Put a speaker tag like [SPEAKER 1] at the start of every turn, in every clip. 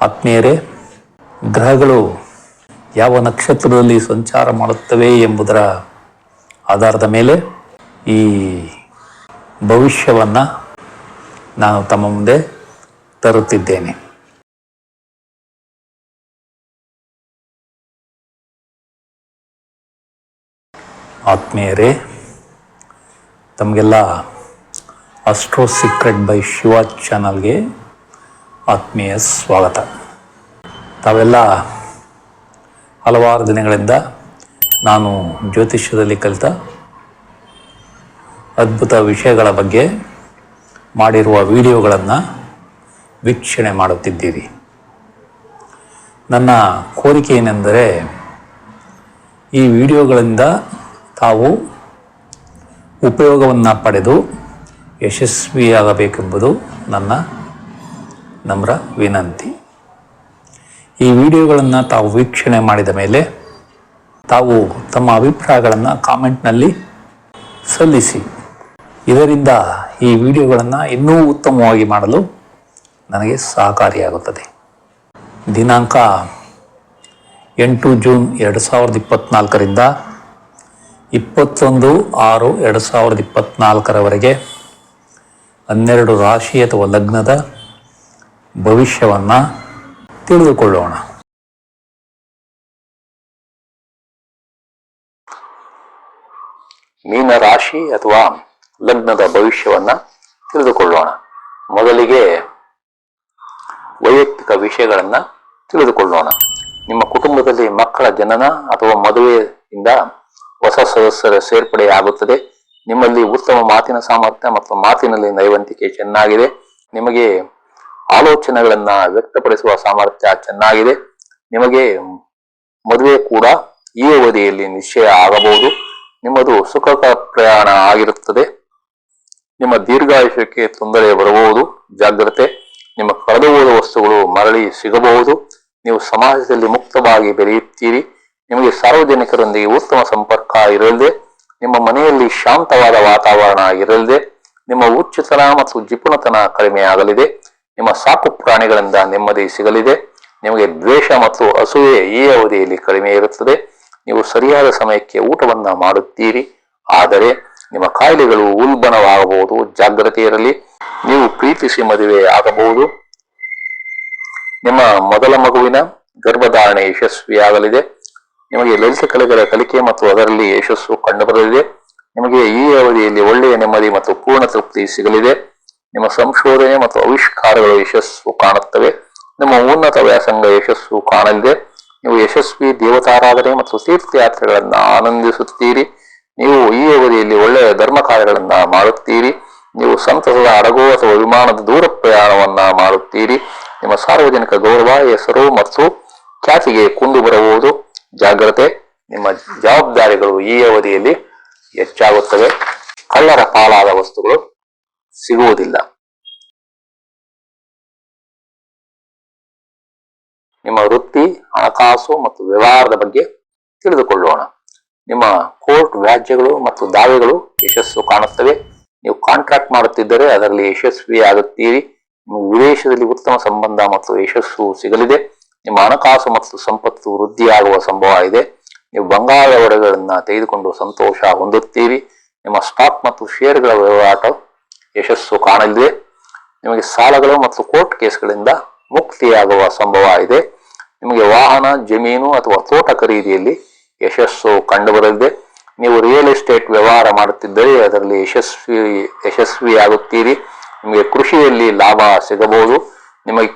[SPEAKER 1] ಆತ್ಮೀಯರೇ, ಗ್ರಹಗಳು ಯಾವ ನಕ್ಷತ್ರದಲ್ಲಿ ಸಂಚಾರ ಮಾಡುತ್ತವೆ ಎಂಬುದರ ಆಧಾರದ ಮೇಲೆ ಈ ಭವಿಷ್ಯವನ್ನು ನಾನು ತಮ್ಮ ಮುಂದೆ ತರುತ್ತಿದ್ದೇನೆ. ಆತ್ಮೀಯರೇ, ತಮಗೆಲ್ಲ ಅಸ್ಟ್ರೋ ಸೀಕ್ರೆಟ್ ಬೈ ಶಿವ ಚಾನಲ್ಗೆ ಆತ್ಮೀಯ ಸ್ವಾಗತ. ತಾವೆಲ್ಲ ಹಲವಾರು ದಿನಗಳಿಂದ ನಾನು ಜ್ಯೋತಿಷ್ಯದಲ್ಲಿ ಕಲಿತ ಅದ್ಭುತ ವಿಷಯಗಳ ಬಗ್ಗೆ ಮಾಡಿರುವ ವಿಡಿಯೋಗಳನ್ನು ವೀಕ್ಷಣೆ ಮಾಡುತ್ತಿದ್ದೀರಿ. ನನ್ನ ಕೋರಿಕೆ ಏನೆಂದರೆ, ಈ ವಿಡಿಯೋಗಳಿಂದ ತಾವು ಉಪಯೋಗವನ್ನು ಪಡೆದು ಯಶಸ್ವಿಯಾಗಬೇಕೆಂಬುದು ನನ್ನ ನಮ್ರ ವಿನಂತಿ. ಈ ವಿಡಿಯೋಗಳನ್ನು ತಾವು ವೀಕ್ಷಣೆ ಮಾಡಿದ ಮೇಲೆ ತಾವು ತಮ್ಮ ಅಭಿಪ್ರಾಯಗಳನ್ನು ಕಾಮೆಂಟ್ನಲ್ಲಿ ಸಲ್ಲಿಸಿ. ಇದರಿಂದ ಈ ವಿಡಿಯೋಗಳನ್ನು ಇನ್ನೂ ಉತ್ತಮವಾಗಿ ಮಾಡಲು ನನಗೆ ಸಹಕಾರಿಯಾಗುತ್ತದೆ. ದಿನಾಂಕ 8 ಜೂನ್ 2024ರಿಂದ 21/6/2024 12 ರಾಶಿ ಅಥವಾ ಲಗ್ನದ ಭವಿಷ್ಯವನ್ನು ತಿಳಿದುಕೊಳ್ಳೋಣ. ಮೀನ ರಾಶಿ ಅಥವಾ ಲಗ್ನದ ಭವಿಷ್ಯವನ್ನು ತಿಳಿದುಕೊಳ್ಳೋಣ. ಮೊದಲಿಗೆ ವೈಯಕ್ತಿಕ ವಿಷಯಗಳನ್ನು ತಿಳಿದುಕೊಳ್ಳೋಣ. ನಿಮ್ಮ ಕುಟುಂಬದಲ್ಲಿ ಮಕ್ಕಳ ಜನನ ಅಥವಾ ಮದುವೆಯಿಂದ ಹೊಸ ಸದಸ್ಯರ ಸೇರ್ಪಡೆಯಾಗುತ್ತದೆ. ನಿಮ್ಮಲ್ಲಿ ಉತ್ತಮ ಮಾತಿನ ಸಾಮರ್ಥ್ಯ ಮತ್ತು ಮಾತಿನಲ್ಲಿ ನೈವಂತಿಕೆ ಚೆನ್ನಾಗಿದೆ. ನಿಮಗೆ ಆಲೋಚನೆಗಳನ್ನ ವ್ಯಕ್ತಪಡಿಸುವ ಸಾಮರ್ಥ್ಯ ಚೆನ್ನಾಗಿದೆ. ನಿಮಗೆ ಮದುವೆ ಕೂಡ ಈ ಅವಧಿಯಲ್ಲಿ ನಿಶ್ಚಯ ಆಗಬಹುದು. ನಿಮ್ಮದು ಸುಖಕರ ಪ್ರಯಾಣ ಆಗಿರುತ್ತದೆ. ನಿಮ್ಮ ದೀರ್ಘಾಯುಷ್ಯಕ್ಕೆ ತೊಂದರೆ ಬರಬಹುದು, ಜಾಗ್ರತೆ. ನಿಮ್ಮ ಕಳೆದು ಹೋದ ವಸ್ತುಗಳು ಮರಳಿ ಸಿಗಬಹುದು. ನೀವು ಸಮಾಜದಲ್ಲಿ ಮುಕ್ತವಾಗಿ ಬೆರೆಯುತ್ತೀರಿ. ನಿಮಗೆ ಸಾರ್ವಜನಿಕರೊಂದಿಗೆ ಉತ್ತಮ ಸಂಪರ್ಕ ಇರಲಿದೆ. ನಿಮ್ಮ ಮನೆಯಲ್ಲಿ ಶಾಂತವಾದ ವಾತಾವರಣ ಇರಲಿದೆ. ನಿಮ್ಮ ಹುಚ್ಚುತನ ಮತ್ತು ಜಿಪುಣತನ ಕಡಿಮೆಯಾಗಲಿದೆ. ನಿಮ್ಮ ಸಾಕು ಪ್ರಾಣಿಗಳಿಂದ ನೆಮ್ಮದಿ ಸಿಗಲಿದೆ. ನಿಮಗೆ ದ್ವೇಷ ಮತ್ತು ಅಸೂಯೆ ಈ ಅವಧಿಯಲ್ಲಿ ಕಡಿಮೆ ಇರುತ್ತದೆ. ನೀವು ಸರಿಯಾದ ಸಮಯಕ್ಕೆ ಊಟವನ್ನ ಮಾಡುತ್ತೀರಿ, ಆದರೆ ನಿಮ್ಮ ಕಾಯಿಲೆಗಳು ಉಲ್ಬಣವಾಗಬಹುದು, ಜಾಗ್ರತೆ ಇರಲಿ. ನೀವು ಪ್ರೀತಿಸಿ ಮದುವೆ ಆಗಬಹುದು. ನಿಮ್ಮ ಮೊದಲ ಮಗುವಿನ ಗರ್ಭಧಾರಣೆ ಯಶಸ್ವಿಯಾಗಲಿದೆ. ನಿಮಗೆ ಲಲಿತ ಕಲೆಗಳ ಕಲಿಕೆ ಮತ್ತು ಅದರಲ್ಲಿ ಯಶಸ್ಸು ಕಂಡುಬರಲಿದೆ. ನಿಮಗೆ ಈ ಅವಧಿಯಲ್ಲಿ ಒಳ್ಳೆಯ ನೆಮ್ಮದಿ ಮತ್ತು ಪೂರ್ಣ ತೃಪ್ತಿ ಸಿಗಲಿದೆ. ನಿಮ್ಮ ಸಂಶೋಧನೆ ಮತ್ತು ಆವಿಷ್ಕಾರಗಳು ಯಶಸ್ಸು ಕಾಣುತ್ತವೆ. ನಿಮ್ಮ ಉನ್ನತ ವ್ಯಾಸಂಗ ಯಶಸ್ಸು ಕಾಣಲಿದೆ. ನೀವು ಯಶಸ್ವಿ ದೇವತಾರಾಧನೆ ಮತ್ತು ತೀರ್ಥಯಾತ್ರೆಗಳನ್ನ ಆನಂದಿಸುತ್ತೀರಿ. ನೀವು ಈ ಅವಧಿಯಲ್ಲಿ ಒಳ್ಳೆಯ ಧರ್ಮ ಕಾರ್ಯಗಳನ್ನ ಮಾಡುತ್ತೀರಿ. ನೀವು ಸಂತಸದ ಹಡಗು ಅಥವಾ ವಿಮಾನದ ದೂರ ಪ್ರಯಾಣವನ್ನ ಮಾಡುತ್ತೀರಿ. ನಿಮ್ಮ ಸಾರ್ವಜನಿಕ ಗೌರವ, ಹೆಸರು ಮತ್ತು ಖ್ಯಾತಿಗೆ ಕುಂದು ಬರಬಹುದು, ಜಾಗ್ರತೆ. ನಿಮ್ಮ ಜವಾಬ್ದಾರಿಗಳು ಈ ಅವಧಿಯಲ್ಲಿ ಹೆಚ್ಚಾಗುತ್ತವೆ. ಕಳ್ಳರ ಪಾಲಾದ ವಸ್ತುಗಳು ಸಿಗುವುದಿಲ್ಲ. ನಿಮ್ಮ ವೃತ್ತಿ, ಹಣಕಾಸು ಮತ್ತು ವ್ಯವಹಾರದ ಬಗ್ಗೆ ತಿಳಿದುಕೊಳ್ಳೋಣ. ನಿಮ್ಮ ಕೋರ್ಟ್ ವ್ಯಾಜ್ಯಗಳು ಮತ್ತು ದಾವೆಗಳು ಯಶಸ್ಸು ಕಾಣುತ್ತವೆ. ನೀವು ಕಾಂಟ್ರಾಕ್ಟ್ ಮಾಡುತ್ತಿದ್ದರೆ ಅದರಲ್ಲಿ ಯಶಸ್ವಿಯಾಗುತ್ತೀರಿ. ನಿಮಗೆ ವಿದೇಶದಲ್ಲಿ ಉತ್ತಮ ಸಂಬಂಧ ಮತ್ತು ಯಶಸ್ಸು ಸಿಗಲಿದೆ. ನಿಮ್ಮ ಹಣಕಾಸು ಮತ್ತು ಸಂಪತ್ತು ವೃದ್ಧಿಯಾಗುವ ಸಂಭವ ಇದೆ. ನೀವು ಬಂಗಾರ ಒಡವೆಗಳನ್ನ ತೆಗೆದುಕೊಂಡು ಸಂತೋಷ ಹೊಂದುತ್ತೀರಿ. ನಿಮ್ಮ ಸ್ಟಾಕ್ ಮತ್ತು ಷೇರುಗಳ ವಹಿವಾಟು ಯಶಸ್ಸು ಕಾಣಲಿದೆ. ನಿಮಗೆ ಸಾಲಗಳು ಮತ್ತು ಕೋರ್ಟ್ ಕೇಸ್ಗಳಿಂದ ಮುಕ್ತಿಯಾಗುವ ಸಂಭವ ಇದೆ. ನಿಮಗೆ ವಾಹನ, ಜಮೀನು ಅಥವಾ ತೋಟ ಖರೀದಿಯಲ್ಲಿ ಯಶಸ್ಸು ಕಂಡುಬರಲಿದೆ. ನೀವು ರಿಯಲ್ ಎಸ್ಟೇಟ್ ವ್ಯವಹಾರ ಮಾಡುತ್ತಿದ್ದರೆ ಅದರಲ್ಲಿ ಯಶಸ್ವಿಯಾಗುತ್ತೀರಿ. ನಿಮಗೆ ಕೃಷಿಯಲ್ಲಿ ಲಾಭ ಸಿಗಬಹುದು. ನಿಮಗೆ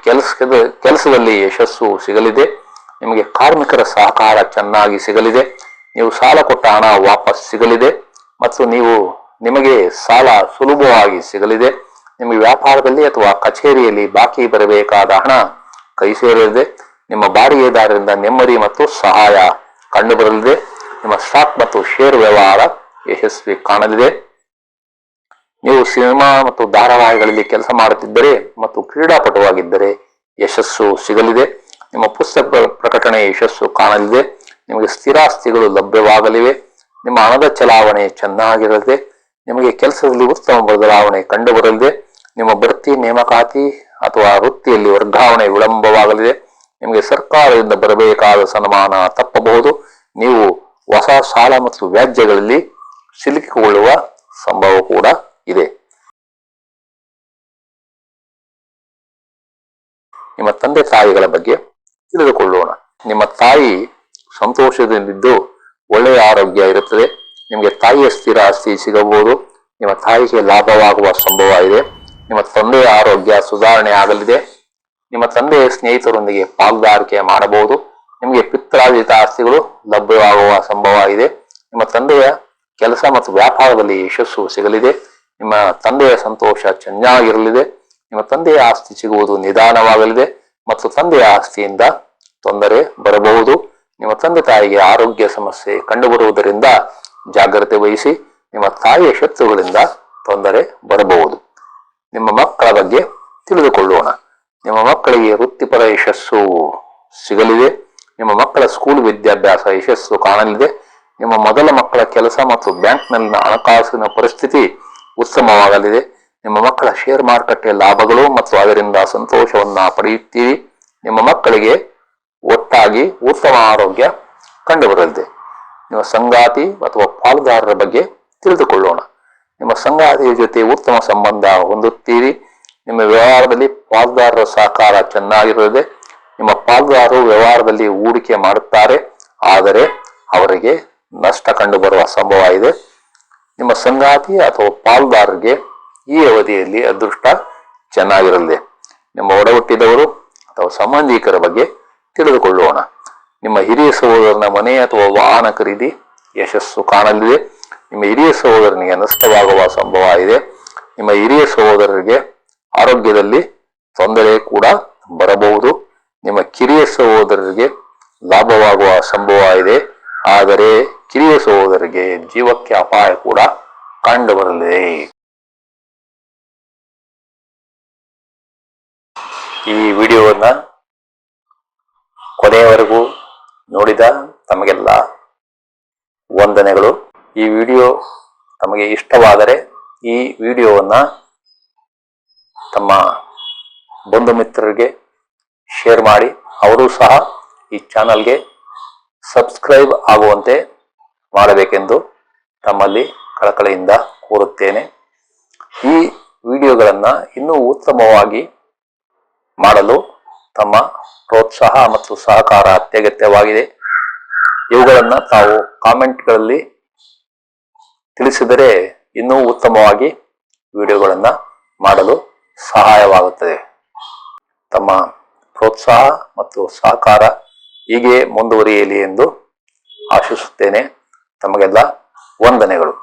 [SPEAKER 1] ಕೆಲಸದಲ್ಲಿ ಯಶಸ್ಸು ಸಿಗಲಿದೆ. ನಿಮಗೆ ಕಾರ್ಮಿಕರ ಸಹಕಾರ ಚೆನ್ನಾಗಿ ಸಿಗಲಿದೆ. ನೀವು ಸಾಲ ಕೊಟ್ಟ ಹಣ ವಾಪಸ್ ಸಿಗಲಿದೆ ಮತ್ತು ನಿಮಗೆ ಸಾಲ ಸುಲಭವಾಗಿ ಸಿಗಲಿದೆ. ನಿಮಗೆ ವ್ಯಾಪಾರದಲ್ಲಿ ಅಥವಾ ಕಚೇರಿಯಲ್ಲಿ ಬಾಕಿ ಬರಬೇಕಾದ ಹಣ ಕೈ ಸೇರಲಿದೆ. ನಿಮ್ಮ ಬಾಡಿಗೆದಾರರಿಂದ ನೆಮ್ಮದಿ ಮತ್ತು ಸಹಾಯ ಕಂಡುಬರಲಿದೆ. ನಿಮ್ಮ ಸ್ಟಾಕ್ ಮತ್ತು ಷೇರು ವ್ಯವಹಾರ ಯಶಸ್ವಿ ಕಾಣಲಿದೆ. ನೀವು ಸಿನಿಮಾ ಮತ್ತು ಧಾರಾವಾಹಿಗಳಲ್ಲಿ ಕೆಲಸ ಮಾಡುತ್ತಿದ್ದರೆ ಮತ್ತು ಕ್ರೀಡಾಪಟುವಾಗಿದ್ದರೆ ಯಶಸ್ಸು ಸಿಗಲಿದೆ. ನಿಮ್ಮ ಪುಸ್ತಕ ಪ್ರಕಟಣೆ ಯಶಸ್ಸು ಕಾಣಲಿದೆ. ನಿಮಗೆ ಸ್ಥಿರಾಸ್ತಿಗಳು ಲಭ್ಯವಾಗಲಿವೆ. ನಿಮ್ಮ ಹಣದ ಚಲಾವಣೆ ಚೆನ್ನಾಗಿರಲಿದೆ. ನಿಮಗೆ ಕೆಲಸದಲ್ಲಿ ಉತ್ತಮ ಬದಲಾವಣೆ ಕಂಡುಬರಲಿದೆ. ನಿಮ್ಮ ಬಡ್ತಿ, ನೇಮಕಾತಿ ಅಥವಾ ವೃತ್ತಿಯಲ್ಲಿ ವರ್ಗಾವಣೆ ವಿಳಂಬವಾಗಲಿದೆ. ನಿಮಗೆ ಸರ್ಕಾರದಿಂದ ಬರಬೇಕಾದ ಸನ್ಮಾನ ತಪ್ಪಬಹುದು. ನೀವು ಹೊಸ ಸಾಲ ಮತ್ತು ವ್ಯಾಜ್ಯಗಳಲ್ಲಿ ಸಿಲುಕಿಕೊಳ್ಳುವ ಸಂಭವ ಕೂಡ ಇದೆ. ನಿಮ್ಮ ತಂದೆ ತಾಯಿಗಳ ಬಗ್ಗೆ ತಿಳಿದುಕೊಳ್ಳೋಣ. ನಿಮ್ಮ ತಾಯಿ ಸಂತೋಷದಿಂದಿದ್ದು ಒಳ್ಳೆಯ ಆರೋಗ್ಯ ಇರುತ್ತದೆ. ನಿಮಗೆ ತಾಯಿಯ ಸ್ಥಿರ ಆಸ್ತಿ ಸಿಗಬಹುದು. ನಿಮ್ಮ ತಾಯಿಗೆ ಲಾಭವಾಗುವ ಸಂಭವ ಇದೆ. ನಿಮ್ಮ ತಂದೆಯ ಆರೋಗ್ಯ ಸುಧಾರಣೆ ಆಗಲಿದೆ. ನಿಮ್ಮ ತಂದೆಯ ಸ್ನೇಹಿತರೊಂದಿಗೆ ಪಾಲ್ದಾರಿಕೆ ಮಾಡಬಹುದು. ನಿಮಗೆ ಪಿತ್ರಾರ್ಜಿತ ಆಸ್ತಿಗಳು ಲಭ್ಯವಾಗುವ ಸಂಭವ ಇದೆ. ನಿಮ್ಮ ತಂದೆಯ ಕೆಲಸ ಮತ್ತು ವ್ಯಾಪಾರದಲ್ಲಿ ಯಶಸ್ಸು ಸಿಗಲಿದೆ. ನಿಮ್ಮ ತಂದೆಯ ಸಂತೋಷ ಚೆನ್ನಾಗಿರಲಿದೆ. ನಿಮ್ಮ ತಂದೆಯ ಆಸ್ತಿ ಸಿಗುವುದು ನಿಧಾನವಾಗಲಿದೆ ಮತ್ತು ತಂದೆಯ ಆಸ್ತಿಯಿಂದ ತೊಂದರೆ ಬರಬಹುದು. ನಿಮ್ಮ ತಂದೆ ತಾಯಿಗೆ ಆರೋಗ್ಯ ಸಮಸ್ಯೆ ಕಂಡುಬರುವುದರಿಂದ ಜಾಗ್ರತೆ ವಹಿಸಿ. ನಿಮ್ಮ ತಾಯಿಯ ಶತ್ರುಗಳಿಂದ ತೊಂದರೆ ಬರಬಹುದು. ನಿಮ್ಮ ಮಕ್ಕಳ ಬಗ್ಗೆ ತಿಳಿದುಕೊಳ್ಳೋಣ. ನಿಮ್ಮ ಮಕ್ಕಳಿಗೆ ವೃತ್ತಿಪರ ಯಶಸ್ಸು ಸಿಗಲಿದೆ. ನಿಮ್ಮ ಮಕ್ಕಳ ಸ್ಕೂಲ್ ವಿದ್ಯಾಭ್ಯಾಸ ಯಶಸ್ಸು ಕಾಣಲಿದೆ. ನಿಮ್ಮ ಮೊದಲ ಮಕ್ಕಳ ಕೆಲಸ ಮತ್ತು ಬ್ಯಾಂಕ್ನಲ್ಲಿನ ಹಣಕಾಸಿನ ಪರಿಸ್ಥಿತಿ ಉತ್ತಮವಾಗಲಿದೆ. ನಿಮ್ಮ ಮಕ್ಕಳ ಶೇರ್ ಮಾರುಕಟ್ಟೆ ಲಾಭಗಳು ಮತ್ತು ಅದರಿಂದ ಸಂತೋಷವನ್ನ ಪಡೆಯುತ್ತೀರಿ. ನಿಮ್ಮ ಮಕ್ಕಳಿಗೆ ಒಟ್ಟಾಗಿ ಉತ್ತಮ ಆರೋಗ್ಯ ಕಂಡುಬರಲಿದೆ. ನಿಮ್ಮ ಸಂಗಾತಿ ಅಥವಾ ಪಾಲುದಾರರ ಬಗ್ಗೆ ತಿಳಿದುಕೊಳ್ಳೋಣ. ನಿಮ್ಮ ಸಂಗಾತಿಯ ಜೊತೆ ಉತ್ತಮ ಸಂಬಂಧ ಹೊಂದುತ್ತೀರಿ. ನಿಮ್ಮ ವ್ಯವಹಾರದಲ್ಲಿ ಪಾಲುದಾರರ ಸಹಕಾರ ಚೆನ್ನಾಗಿರಲಿದೆ. ನಿಮ್ಮ ಪಾಲುದಾರರು ವ್ಯವಹಾರದಲ್ಲಿ ಹೂಡಿಕೆ ಮಾಡುತ್ತಾರೆ, ಆದರೆ ಅವರಿಗೆ ನಷ್ಟ ಕಂಡು ಬರುವ ಸಂಭವ ಇದೆ. ನಿಮ್ಮ ಸಂಗಾತಿ ಅಥವಾ ಪಾಲುದಾರರಿಗೆ ಈ ಅವಧಿಯಲ್ಲಿ ಅದೃಷ್ಟ ಚೆನ್ನಾಗಿರಲಿದೆ. ನಿಮ್ಮ ಒಡಹುಟ್ಟಿದವರು ಅಥವಾ ಸಂಬಂಧಿಕರ ಬಗ್ಗೆ ತಿಳಿದುಕೊಳ್ಳೋಣ. ನಿಮ್ಮ ಹಿರಿಯ ಸಹೋದರನ ಮನೆ ಅಥವಾ ವಾಹನ ಖರೀದಿ ಯಶಸ್ಸು ಕಾಣಲಿದೆ. ನಿಮ್ಮ ಹಿರಿಯ ಸಹೋದರನಿಗೆ ನಷ್ಟವಾಗುವ ಸಂಭವ ಇದೆ. ನಿಮ್ಮ ಹಿರಿಯ ಸಹೋದರರಿಗೆ ಆರೋಗ್ಯದಲ್ಲಿ ತೊಂದರೆ ಕೂಡ ಬರಬಹುದು. ನಿಮ್ಮ ಕಿರಿಯ ಸಹೋದರರಿಗೆ ಲಾಭವಾಗುವ ಸಂಭವ ಇದೆ, ಆದರೆ ಕಿರಿಯ ಸಹೋದರರಿಗೆ ಜೀವಕ್ಕೆ ಅಪಾಯ ಕೂಡ ಕಂಡು ಬರಲಿದೆ. ಈ ವಿಡಿಯೋವನ್ನ ಕೊನೆಯವರೆಗೂ ನೋಡಿದ ತಮಗೆಲ್ಲ ವಂದನೆಗಳು. ಈ ವಿಡಿಯೋ ತಮಗೆ ಇಷ್ಟವಾದರೆ ಈ ವಿಡಿಯೋವನ್ನ ತಮ್ಮ ಬಂಧು ಮಿತ್ರರಿಗೆ ಶೇರ್ ಮಾಡಿ. ಅವರು ಸಹ ಈ ಚಾನಲ್ಗೆ ಸಬ್ಸ್ಕ್ರೈಬ್ ಆಗುವಂತೆ ಮಾಡಬೇಕೆಂದು ತಮ್ಮಲ್ಲಿ ಕಳಕಳಿಯಿಂದ ಕೋರುತ್ತೇನೆ. ಈ ವಿಡಿಯೋಗಳನ್ನು ಇನ್ನೂ ಉತ್ತಮವಾಗಿ ಮಾಡಲು ತಮ್ಮ ಪ್ರೋತ್ಸಾಹ ಮತ್ತು ಸಹಕಾರ ಅತ್ಯಗತ್ಯವಾಗಿದೆ. ಇವುಗಳನ್ನು ತಾವು ಕಾಮೆಂಟ್ಗಳಲ್ಲಿ ತಿಳಿಸಿದರೆ ಇನ್ನೂ ಉತ್ತಮವಾಗಿ ವಿಡಿಯೋಗಳನ್ನು ಮಾಡಲು ಸಹಾಯವಾಗುತ್ತದೆ. ತಮ್ಮ ಪ್ರೋತ್ಸಾಹ ಮತ್ತು ಸಹಕಾರ ಹೀಗೆ ಮುಂದುವರಿಯಲಿ ಎಂದು ಆಶಿಸುತ್ತೇನೆ. ತಮಗೆಲ್ಲ ವಂದನೆಗಳು.